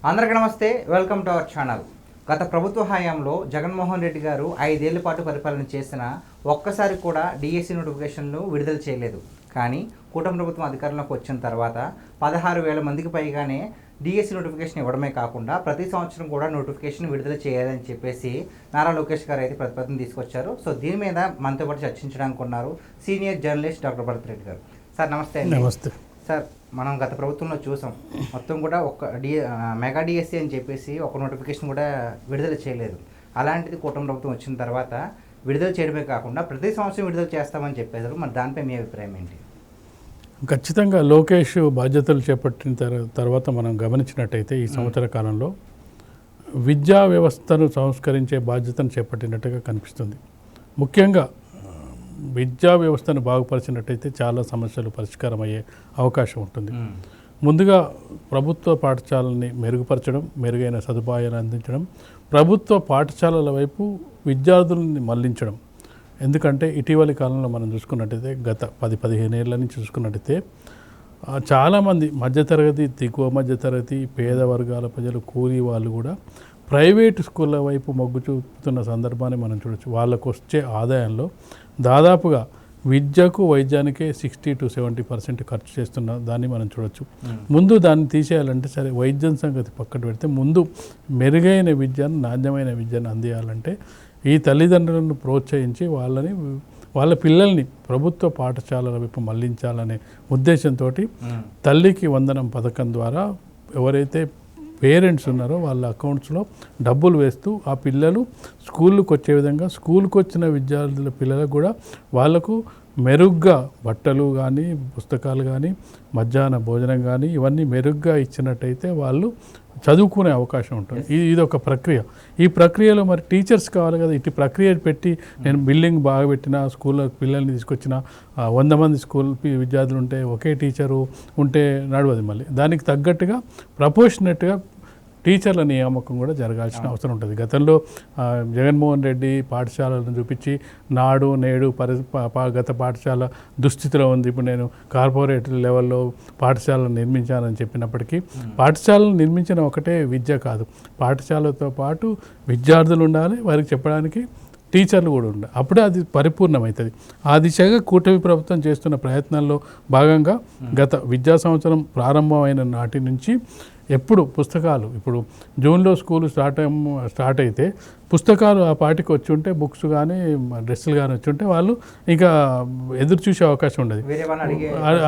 అందరికీ నమస్తే, welcome to our channel. గత ప్రభుత్వ హయాంలో జగన్మోహన్ రెడ్డి గారు 5 ఏళ్ల పాటు పరిపాలన చేసిన ఒక్కసారి కూడా డిఎస్సి నోటిఫికేషన్లు విడుదల చేయలేదు. కానీ కూటమి ప్రభుత్వం అధికారంలోకి వచ్చిన తర్వాత 16,000 మందికి పైగానే డిఎస్సి నోటిఫికేషన్ ఇవ్వడమే కాకుండా ప్రతి సంవత్సరం కూడా నోటిఫికేషన్ విడుదల చేయాలని చెప్పేసి నారా లోకేష్ గారు అయితే ప్రతిపాదన తీసుకొచ్చారు. సో దీని మీద మనతో పాటు చర్చించడానికి ఉన్నారు senior journalist doctor Bharat Reddy గారు. సార్ నమస్తే. నమస్తే సార్, మనం గత ప్రభుత్వంలో చూసాం, మొత్తం కూడా మెగా డిఎస్సి అని చెప్పేసి ఒక నోటిఫికేషన్ కూడా విడుదల చేయలేదు. అలాంటిది కూటమి ప్రభుత్వం వచ్చిన తర్వాత విడుదల చేయడమే కాకుండా ప్రతి సంవత్సరం విడుదల చేస్తామని చెప్పేశారు. మరి దానిపై మీ అభిప్రాయం ఏంటి? ఖచ్చితంగా లోకేష్ బాధ్యతలు చేపట్టిన తర్వాత మనం గమనించినట్టయితే ఈ సంవత్సర కాలంలో విద్యా వ్యవస్థను సంస్కరించే బాధ్యతను చేపట్టినట్టుగా కనిపిస్తుంది. ముఖ్యంగా విద్యా వ్యవస్థను బాగుపరిచినట్టయితే చాలా సమస్యలు పరిష్కారం అయ్యే అవకాశం ఉంటుంది. ముందుగా ప్రభుత్వ పాఠశాలని మెరుగుపరచడం, మెరుగైన సదుపాయాలు అందించడం, ప్రభుత్వ పాఠశాలల వైపు విద్యార్థులని మళ్లించడం. ఎందుకంటే ఇటీవలి కాలంలో మనం చూసుకున్నట్టయితే గత 10-15 ఏళ్ళ నుంచి చూసుకున్నట్టయితే చాలామంది మధ్యతరగతి, దిగువ మధ్యతరగతి, పేద వర్గాల ప్రజలు, కూలీ వాళ్ళు కూడా ప్రైవేటు స్కూళ్ళ వైపు మొగ్గు చూపుతున్న సందర్భాన్ని మనం చూడవచ్చు. వాళ్ళకు వచ్చే ఆదాయంలో దాదాపుగా విద్యకు, వైద్యానికే 60-70% ఖర్చు చేస్తున్న దాన్ని మనం చూడవచ్చు. ముందు దాన్ని తీసేయాలంటే సరే, వైద్యం సంగతి పక్కన పెడితే ముందు మెరుగైన విద్యను, నాణ్యమైన విద్యను అందియాలంటే ఈ తల్లిదండ్రులను ప్రోత్సహించి వాళ్ళ పిల్లల్ని ప్రభుత్వ పాఠశాలల వైపు మళ్లించాలనే ఉద్దేశంతో తల్లికి వందనం పథకం ద్వారా ఎవరైతే పేరెంట్స్ ఉన్నారో వాళ్ళ అకౌంట్స్లో డబ్బులు వేస్తూ ఆ పిల్లలు స్కూళ్ళకు వచ్చే విధంగా, స్కూల్కి వచ్చిన విద్యార్థుల పిల్లలకు కూడా వాళ్ళకు మెరుగ్గా బట్టలు కానీ, పుస్తకాలు కానీ, మధ్యాహ్న భోజనం కానీ ఇవన్నీ మెరుగ్గా ఇచ్చినట్టయితే వాళ్ళు చదువుకునే అవకాశం ఉంటుంది. ఇది ఒక ప్రక్రియ. ఈ ప్రక్రియలో మరి టీచర్స్ కావాలి కదా. ఇటు ప్రక్రియ పెట్టి నేను బిల్డింగ్ బాగా పెట్టిన, స్కూల్లో పిల్లల్ని తీసుకొచ్చిన 100 మంది స్కూల్ విద్యార్థులు ఉంటే ఒకే టీచరు ఉంటే నడవదు. మళ్ళీ దానికి తగ్గట్టుగా ప్రపోర్షనేట్గా టీచర్ల నియామకం కూడా జరగాల్సిన అవసరం ఉంటుంది. గతంలో జగన్మోహన్ రెడ్డి పాఠశాలను చూపించి నాడు నేడు గత పాఠశాల దుస్థితిలో ఉంది, ఇప్పుడు నేను కార్పొరేట్ లెవెల్లో పాఠశాలను నిర్మించానని చెప్పినప్పటికీ పాఠశాలను నిర్మించిన ఒకటే విద్య కాదు, పాఠశాలతో పాటు విద్యార్థులు ఉండాలి, వారికి చెప్పడానికి టీచర్లు కూడా ఉండాలి. అప్పుడే అది పరిపూర్ణమవుతుంది. ఆ దిశగా కూటమి ప్రభుత్వం చేస్తున్న ప్రయత్నాల్లో భాగంగా గత విద్యా సంవత్సరం ప్రారంభమైన నాటి నుంచి ఎప్పుడు పుస్తకాలు, ఇప్పుడు జూన్లో స్కూల్ స్టార్ట్ అయితే పుస్తకాలు ఆ పాటికి వచ్చి ఉంటే, బుక్స్ కానీ డ్రెస్సులు కానీ వచ్చి ఉంటే వాళ్ళు ఇంకా ఎదురు చూసే అవకాశం ఉండదు,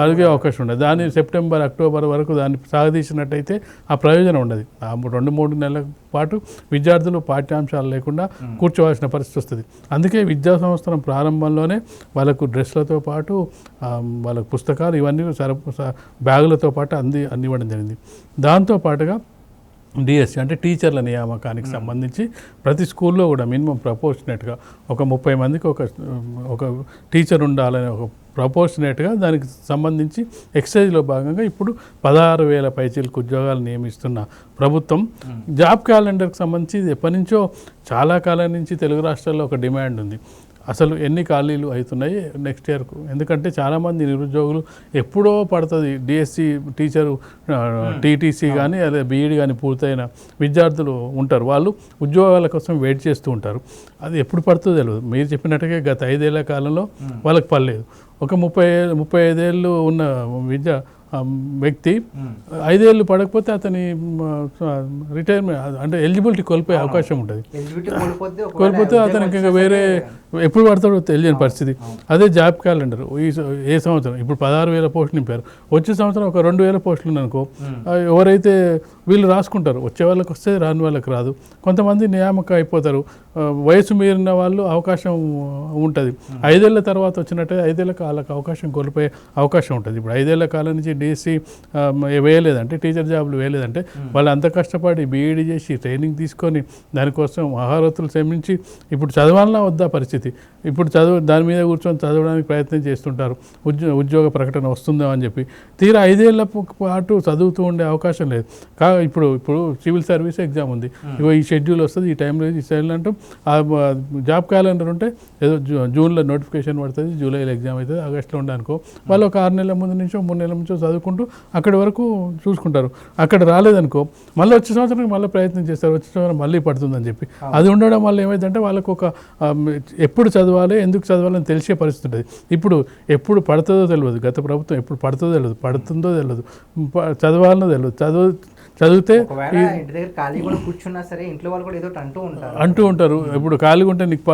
అడిగే అవకాశం ఉండదు. దాన్ని సెప్టెంబర్, అక్టోబర్ వరకు దాన్ని సాగదీసినట్టయితే ఆ ప్రయోజనం ఉండదు. ఆ 2-3 నెలల పాటు విద్యార్థులు పాఠ్యాంశాలు లేకుండా కూర్చోవాల్సిన పరిస్థితి వస్తుంది. అందుకే విద్యా సంవత్సరం ప్రారంభంలోనే వాళ్ళకు డ్రెస్లతో పాటు వాళ్ళకు పుస్తకాలు ఇవన్నీ బ్యాగులతో పాటు అందివ్వడం జరిగింది. దాంతోపాటుగా డిఎస్సి అంటే టీచర్ల నియామకానికి సంబంధించి ప్రతి స్కూల్లో కూడా మినిమం ప్రపోర్షనేట్గా ఒక 30 మందికి ఒక టీచర్ ఉండాలనే ఒక ప్రపోర్షనేట్గా దానికి సంబంధించి ఎక్సైజ్లో భాగంగా ఇప్పుడు 16,000 పైచీలకు ఉద్యోగాలు నియమిస్తున్న ప్రభుత్వం. జాబ్ క్యాలెండర్కి సంబంధించి ఎప్పటి నుంచో చాలా కాలం నుంచి తెలుగు రాష్ట్రాల్లో ఒక డిమాండ్ ఉంది. అసలు ఎన్ని ఖాళీలు అవుతున్నాయి నెక్స్ట్ ఇయర్కు? ఎందుకంటే చాలామంది నిరుద్యోగులు ఎప్పుడో పడుతుంది డిఎస్సి టీచరు, టీటీసీ కానీ అదే బీఈడి కానీ పూర్తయిన విద్యార్థులు ఉంటారు. వాళ్ళు ఉద్యోగాల కోసం వెయిట్ చేస్తూ ఉంటారు. అది ఎప్పుడు పడుతుందో తెలియదు. మీరు చెప్పినట్టుగా గత 5 ఏళ్ల కాలంలో వాళ్ళకి పర్లేదు. ఒక 35 ఏళ్ళు ఉన్న వ్యక్తి 5 ఏళ్ళు పడకపోతే అతని రిటైర్మెంట్ అంటే ఎలిజిబిలిటీ కోల్పోయే అవకాశం ఉంటుంది. కోల్పోతే అతనికి ఇంకా వేరే ఎప్పుడు పడతాడో తెలియని పరిస్థితి. అదే జాబ్ క్యాలెండర్ ఏ సంవత్సరం ఇప్పుడు 16,000 పోస్టులు నింపారు, వచ్చే సంవత్సరం ఒక 2,000 పోస్టులు ఉన్నాయనుకో, ఎవరైతే వీళ్ళు రాసుకుంటారు, వచ్చే వాళ్ళకి వస్తే రాని వాళ్ళకి రాదు. కొంతమంది నియామకం అయిపోతారు. వయసు మీరిన వాళ్ళు అవకాశం ఉంటుంది. 5 ఏళ్ల తర్వాత వచ్చినట్టే 5 ఏళ్ళకి వాళ్ళకి అవకాశం కోల్పోయే అవకాశం ఉంటుంది. ఇప్పుడు 5 ఏళ్ల కాలం నుంచి డిఎస్సి వేయలేదంటే, టీచర్ జాబులు వేయలేదంటే వాళ్ళు అంత కష్టపడి బీఈడి చేసి ట్రైనింగ్ తీసుకొని దానికోసం ఆహారతులు శ్రమించి ఇప్పుడు చదవాలన్నా వద్దా పరిస్థితి. ఇప్పుడు దాని మీద కూర్చొని చదవడానికి ప్రయత్నం చేస్తుంటారు, ఉద్యోగ ప్రకటన వస్తుందా అని చెప్పి. తీరా 5 ఏళ్ల పాటు చదువుతూ ఉండే అవకాశం లేదు. ఇప్పుడు సివిల్ సర్వీస్ ఎగ్జామ్ ఉంది, ఈ షెడ్యూల్ వస్తుంది, ఈ టైంలో ఈ స్టైల్ అంటాం. ఆ జాబ్ క్యాలెండర్ ఉంటే ఏదో జూన్లో నోటిఫికేషన్ పడుతుంది, జూలైలో ఎగ్జామ్ అవుతుంది, ఆగస్టులో ఉండే అనుకో, వాళ్ళు ఒక 6 నెలల ముందు నుంచో 3 నెలల నుంచో చదువుకుంటూ అక్కడి వరకు చూసుకుంటారు. అక్కడ రాలేదనుకో మళ్ళీ వచ్చే సంవత్సరం మళ్ళీ ప్రయత్నం చేస్తారు, వచ్చే సంవత్సరం మళ్ళీ పడుతుందని చెప్పి. అది ఉండడం వల్ల ఏమైందంటే వాళ్ళకు ఒక ఎప్పుడు చదవాలి, ఎందుకు చదవాలని తెలిసే పరిస్థితి ఉంటుంది. ఇప్పుడు ఎప్పుడు పడుతుందో తెలియదు, గత ప్రభుత్వం ఎప్పుడు పడుతుందో తెలియదు, పడుతుందో తెలియదు, చదవాలనో తెలియదు. చదివితే ఇంటి దగ్గర ఖాళీ కూడా కూర్చున్నా సరే ఇంట్లో వాళ్ళు కూడా ఏదో అంటూ ఉంటారు. ఇప్పుడు ఖాళీగా ఉంటే నీకు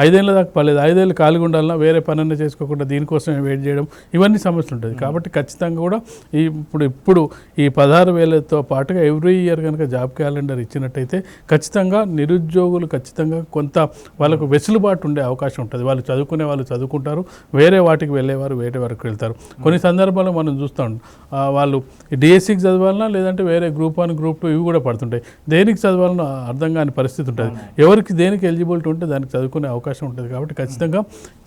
5 ఏళ్ళ దాకా పర్లేదు, 5 ఏళ్ళు ఖాళీగా ఉండాలన్నా వేరే పనన్నా చేసుకోకుండా దీనికోసం వెయిట్ చేయడం, ఇవన్నీ సమస్యలు ఉంటుంది. కాబట్టి ఖచ్చితంగా కూడా ఇప్పుడు ఈ 16,000తో పాటుగా ఎవ్రీ ఇయర్ కనుక జాబ్ క్యాలెండర్ ఇచ్చినట్టయితే ఖచ్చితంగా నిరుద్యోగులు ఖచ్చితంగా కొంత వాళ్ళకు వెసులుబాటు ఉండే అవకాశం ఉంటుంది. వాళ్ళు చదువుకునే వాళ్ళు చదువుకుంటారు, వేరే వాటికి వెళ్ళేవారు వేరే వరకు వెళ్తారు. కొన్ని సందర్భాల్లో మనం చూస్తాం వాళ్ళు డిఎస్సికి చదవాలన్నా లేదంటే వేరే గ్రూప్ 1 గ్రూప్ 2 ఇవి కూడా పడుతుంటాయి. దేనికి చదవాలన్నా అర్థం కాని పరిస్థితి ఉంటుంది. ఎవరికి దేనికి ఎలిజిబిలిటీ ఉంటే దానికి చదువుకునే అవకాశం ఉంటుంది. కాబట్టి ఖచ్చితంగా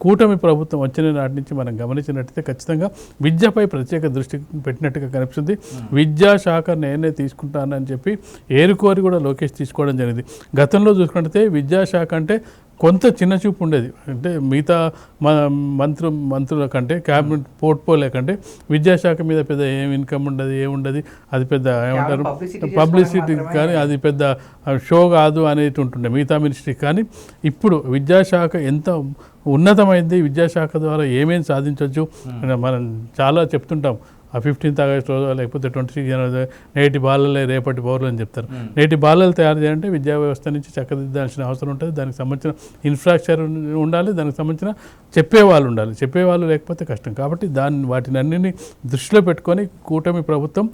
కూటమి ప్రభుత్వం వచ్చిన నాటి నుంచి మనం గమనించినట్టయితే ఖచ్చితంగా విద్యపై ప్రత్యేక దృష్టి పెట్టినట్టుగా కనిపిస్తుంది. విద్యాశాఖ నేనే తీసుకుంటానని చెప్పి ఏరుకోరి కూడా లోకేష్ తీసుకోవడం జరిగింది. గతంలో చూసుకుంటే విద్యాశాఖ అంటే కొంత చిన్న చూపు ఉండేది. అంటే మిగతా మంత్రుల కంటే క్యాబినెట్ పోర్ట్ఫోలియో కంటే విద్యాశాఖ మీద పెద్ద ఏం ఇన్కమ్ ఉండదు, ఏముండదు, అది పెద్ద ఏమంటారు పబ్లిసిటీ కానీ అది పెద్ద షో కాదు అనేది ఉంటుండే మిగతా మినిస్ట్రీ. కానీ ఇప్పుడు విద్యాశాఖ ఎంత ఉన్నతమైంది, విద్యాశాఖ ద్వారా ఏమేమి సాధించవచ్చు మనం చాలా చెప్తుంటాం. 15th ఆగస్ట్ రోజు లేకపోతే 26 జనవరి నేటి బాలలే రేపటి పౌరులు అని చెప్తారు. నేటి బాలలు తయారు చేయాలంటే విద్యా వ్యవస్థ నుంచి చక్కదిద్దాల్సిన అవసరం ఉంటుంది. దానికి సంబంధించిన ఇన్ఫ్రాస్ట్రక్చర్ ఉండాలి, దానికి సంబంధించిన చెప్పేవాళ్ళు ఉండాలి. చెప్పేవాళ్ళు లేకపోతే కష్టం. కాబట్టి వాటిని అన్నింటినీ దృష్టిలో పెట్టుకొని కూటమి ప్రభుత్వం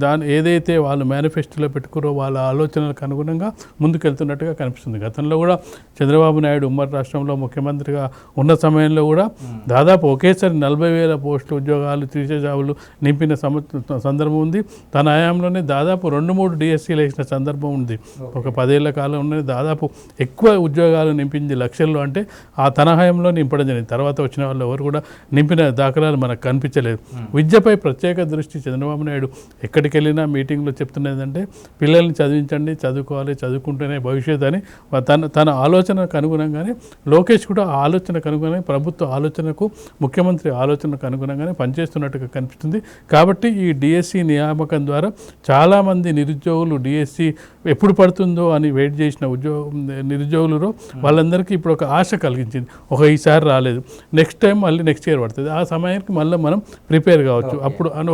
దాన్ని ఏదైతే వాళ్ళు మేనిఫెస్టోలో పెట్టుకురో వాళ్ళ ఆలోచనలకు అనుగుణంగా ముందుకెళ్తున్నట్టుగా కనిపిస్తుంది. గతంలో కూడా చంద్రబాబు నాయుడు ఉమ్మడి రాష్ట్రంలో ముఖ్యమంత్రిగా ఉన్న సమయంలో కూడా దాదాపు ఒకేసారి 40,000 పోస్టులు ఉద్యోగాలు తీసే జాబులు నింపిన సందర్భం ఉంది. తన హయాంలోనే దాదాపు 2-3 డిఎస్సీలు వేసిన సందర్భం ఉంది. ఒక 10 ఏళ్ల కాలంలోనే దాదాపు ఎక్కువ ఉద్యోగాలు నింపింది లక్షల్లో. అంటే ఆ తన హయాంలో నింపడం జరిగింది. తర్వాత వచ్చిన వాళ్ళు ఎవరు కూడా నింపిన దాఖలాలు మనకు కనిపించలేదు. విద్యపై ప్రత్యేక దృష్టి చంద్రబాబు నాయుడు ఎక్కడికి వెళ్ళినా మీటింగ్లో చెప్తున్నది అంటే పిల్లల్ని చదివించండి, చదువుకోవాలి, చదువుకుంటేనే భవిష్యత్ అని తన ఆలోచనకు అనుగుణంగానే లోకేష్ కూడా ఆ ఆలోచనకు అనుగుణంగా ప్రభుత్వ ఆలోచనకు ముఖ్యమంత్రి ఆలోచనకు అనుగుణంగానే పనిచేస్తున్నట్టుగా కనిపిస్తుంది. కాబట్టి ఈ డిఎస్సి నియామకం ద్వారా చాలామంది నిరుద్యోగులు డిఎస్సి ఎప్పుడు పడుతుందో అని వెయిట్ చేసిన నిరుద్యోగులు వాళ్ళందరికీ ఇప్పుడు ఒక ఆశ కలిగించింది. ఈసారి రాలేదు, నెక్స్ట్ టైం మళ్ళీ నెక్స్ట్ ఇయర్ పడుతుంది, ఆ సమయానికి మళ్ళీ మనం ప్రిపేర్ కావచ్చు అప్పుడు అని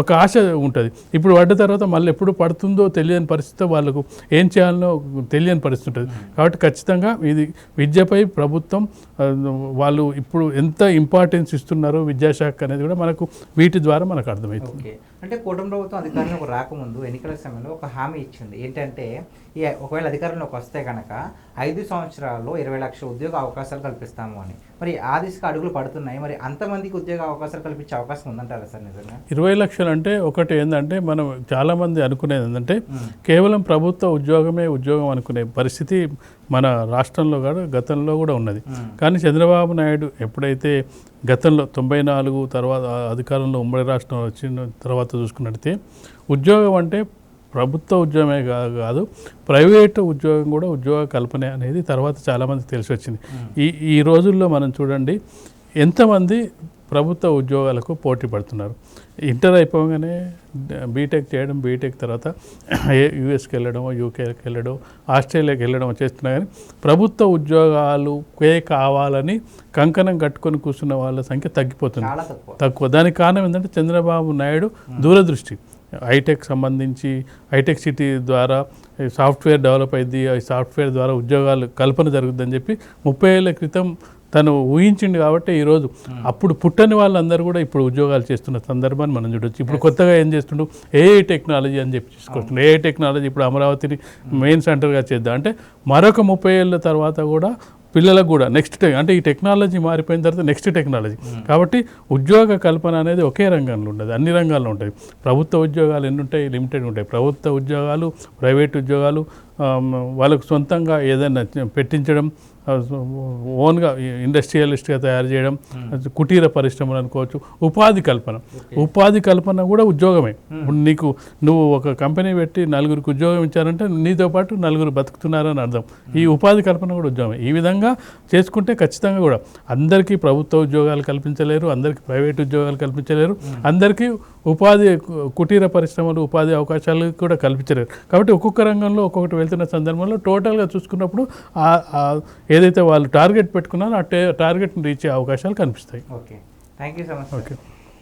ఒక ఆశ ఉంటుంది. ఇప్పుడు పడ్డ తర్వాత మళ్ళీ ఎప్పుడు పడుతుందో తెలియని పరిస్థితి, వాళ్ళకు ఏం చేయాలనో తెలియని పరిస్థితి ఉంటుంది. కాబట్టి ఖచ్చితంగా ఇది విద్యపై ప్రభుత్వం వాళ్ళు ఇప్పుడు ఎంత ఇంపార్టెన్స్ ఇస్తున్నారో విద్యాశాఖ అనేది కూడా మనకు వీటి ద్వారా మనకు అర్థమవుతుంది. అంటే కూటమి ప్రభుత్వం అధికారంలోకి రాకముందు ఎన్నికల సమయంలో ఒక హామీ ఇచ్చింది. ఏంటంటే ఒకవేళ అధికారంలోకి వస్తే కనుక 5 సంవత్సరాల్లో 20 లక్షల ఉద్యోగ అవకాశాలు కల్పిస్తాము అని. మరి ఆ దిశగా అడుగులు పడుతున్నాయి. మరి అంతమందికి ఉద్యోగ అవకాశాలు కల్పించే అవకాశం ఉందంటారా సార్ నిజంగా? 20 లక్షలు అంటే ఒకటి ఏంటంటే మనం చాలామంది అనుకునేది ఏంటంటే కేవలం ప్రభుత్వ ఉద్యోగం అనుకునే పరిస్థితి మన రాష్ట్రంలో కూడా గతంలో కూడా ఉన్నది. కానీ చంద్రబాబు నాయుడు ఎప్పుడైతే గతంలో 94 తర్వాత అధికారంలో ఉమ్మడి రాష్ట్రం వచ్చిన తర్వాత చూసుకున్నట్టయితే ఉద్యోగం అంటే ప్రభుత్వ ఉద్యోగమే కాదు ప్రైవేటు ఉద్యోగం కూడా ఉద్యోగ కల్పన అనేది తర్వాత చాలామంది తెలిసి వచ్చింది. ఈ రోజుల్లో మనం చూడండి ఎంతమంది ప్రభుత్వ ఉద్యోగాలకు పోటీ పడుతున్నారు. ఇంటర్ అయిపోగానే బీటెక్ చేయడం, బీటెక్ తర్వాత యూఎస్కి వెళ్ళడం, యూకేకి వెళ్ళడం, ఆస్ట్రేలియాకి వెళ్ళడం చేస్తున్నా. కానీ ప్రభుత్వ ఉద్యోగాలు కావాలని కంకణం కట్టుకొని కూర్చున్న వాళ్ళ సంఖ్య తగ్గిపోతుంది, తక్కువ. దానికి కారణం ఏంటంటే చంద్రబాబు నాయుడు దూరదృష్టి. హైటెక్ సంబంధించి హైటెక్ సిటీ ద్వారా సాఫ్ట్వేర్ డెవలప్ అయింది, ఈ సాఫ్ట్వేర్ ద్వారా ఉద్యోగాలు కల్పన జరుగుతుందని చెప్పి 30 ఏళ్ల క్రితం తను ఊహించింది. కాబట్టి ఈరోజు అప్పుడు పుట్టని వాళ్ళందరూ కూడా ఇప్పుడు ఉద్యోగాలు చేస్తున్న సందర్భాన్ని మనం చూడవచ్చు. ఇప్పుడు కొత్తగా ఏం చేస్తుండ్రు, ఏఐ టెక్నాలజీ అని చెప్పి తీసుకొస్తుండ్రు. ఏఐ టెక్నాలజీ ఇప్పుడు అమరావతిని మెయిన్ సెంటర్గా చేద్దాం అంటే మరొక 30 ఏళ్ళ తర్వాత కూడా పిల్లలకు కూడా నెక్స్ట్ అంటే ఈ టెక్నాలజీ మారిపోయిన తర్వాత నెక్స్ట్ టెక్నాలజీ. కాబట్టి ఉద్యోగ కల్పన అనేది ఒకే రంగంలో ఉండదు, అన్ని రంగాల్లో ఉంటాయి. ప్రభుత్వ ఉద్యోగాలు ఎన్ని ఉంటాయి, లిమిటెడ్ ఉంటాయి. ప్రభుత్వ ఉద్యోగాలు, ప్రైవేట్ ఉద్యోగాలు, వాళ్ళకు సొంతంగా ఏదైనా పెట్టించడం, ఓన్గా ఇండస్ట్రియలిస్ట్గా తయారు చేయడం, కుటీర పరిశ్రమలు అనుకోవచ్చు, ఉపాధి కల్పన కూడా ఉద్యోగమే. ఇప్పుడు నువ్వు ఒక కంపెనీ పెట్టి నలుగురికి ఉద్యోగం ఇచ్చారంటే నీతో పాటు నలుగురు బతుకుతున్నారని అర్థం. ఈ ఉపాధి కల్పన కూడా ఉద్యోగమే. ఈ విధంగా చేసుకుంటే ఖచ్చితంగా కూడా అందరికీ ప్రభుత్వ ఉద్యోగాలు కల్పించలేరు, అందరికీ ప్రైవేట్ ఉద్యోగాలు కల్పించలేరు, అందరికీ కుటీర పరిశ్రమలు ఉపాధి అవకాశాలు కూడా కల్పించలేరు. కాబట్టి ఒక్కొక్క రంగంలో ఒక్కొక్కటి వెళ్తున్న సందర్భంలో టోటల్గా చూసుకున్నప్పుడు ఏదైతే వాళ్ళు టార్గెట్ పెట్టుకున్నారో ఆ టార్గెట్ని రీచ్ అయ్యే అవకాశాలు కనిపిస్తాయి. Okay, thank you so much. Okay.